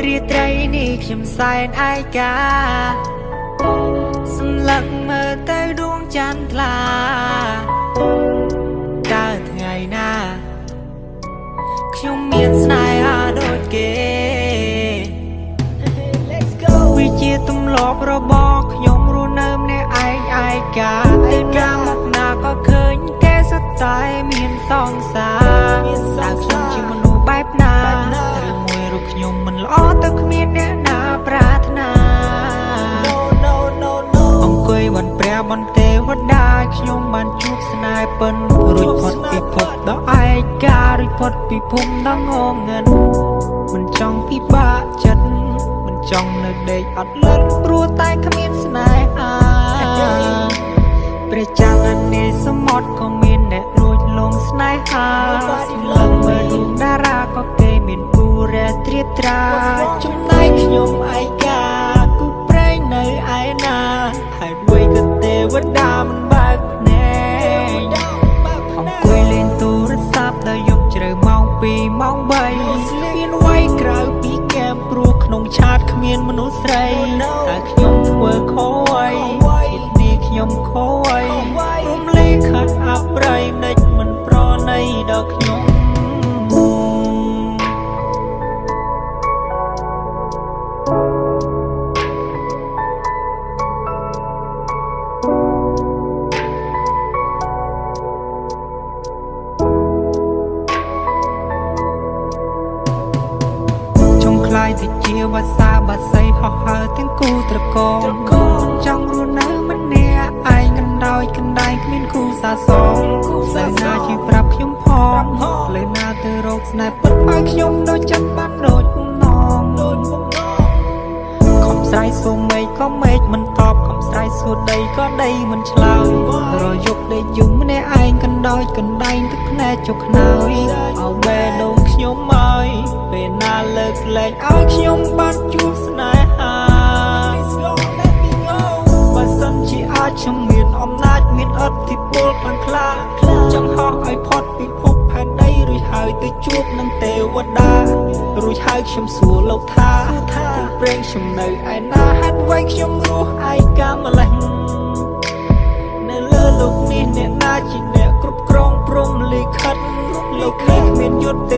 รีไตรนี่ขยมสายไอกาสำลักเมื่อใต้ดวงจันทร์ลาเกิดไงหน้าขยมเมียนสนายอาโดดเกวิจิตรลบระบอกขยมรู้เนิมในไอกาหมกหน้าก็เคยแก่สไตล์เมียนสองสาตาขยมจิมนูแบบนาขยมมันล้อตะขมิ้นเนี่ยนาปรารถนาអង្គុយបនព្រះបនទេវតាខ្ញុំបានជួបស្នេហ៍ពិនរួចផុតពីភពដល់ឯការួចផុតពីភូមិដល់ងងឹនមិនចង់ពិបាកចិត្តមិនចង់នៅដេកអត់លិតព្រោះតែគ្មានស្នេហាព្រះច័ន្ទនៃសមុទ្រក៏មានអ្នកលួចលងស្នេហាស្លឹងមើលរូបតារាក៏គេមានគូរែត្រៀបត្រាចំណែកខ្ញុំឯកាគូប្រេងនៅឯណាហើយមួយក៏ទេវតាមិនបើកភ្នែកអង្គុយលេងទូរស័ព្ទដល់យប់ជ្រៅម៉ោង2ម៉ោង3មានវាយក្រៅពីកែមព្រោះក្នុងឆាតគ្មានមនុស្សស្រីតែខ្ញុំធ្វើខុសអីនេះខ្ញុំខុសអីរំលែកខាត់អាប់រៃនិចមិនប្រណីដល់ខ្ញុំខ្លាយទៅជាវស្សាបាស័យហោះហើរទាំងគូត្រកងចង់រស់នៅម្នាក់ឯងកណ្ដោយកណ្ដែងគ្មានគូសាសងលើណាជាប្រាប់ខ្ញុំផងលើណាទៅរកស្នេហ៍ពិតឲ្យខ្ញុំដូចចិត្តបានដូចពំនងខំស្រ័យសួរមេឃក៏មេឃមិនតបខំស្រ័យសួរដីក៏ដីមិនឆ្លើយរយប់ដេកយំម្នាក់ឯងកណ្ដោយកណ្ដែងទឹកភ្នែកចុះខ្នើយឲ្យបេះដូងខ្ញុំឲ្យពេលណាលើកលែងឲ្យខ្ញុំបានជួបស្នេហាបើសិនជាអាចខ្ញុំមានអំណាចមានឥទ្ធិពលខ្លាំងក្លាចង់ហោះឲ្យផុតពីភពផែនដីរួចហើយទៅជួបនឹងទេវតារួចហើយខ្ញុំសួរលោកថាព្រេងខ្ញុំនៅឯណាហេតុអ្វីខ្ញុំរស់ឯកាម្លេះនៅលើលោកនេះអ្នកណាជាអ្នកគ្រប់គ្រងព្រំលិខិតលោកនេះគ្មានយុទ្ធ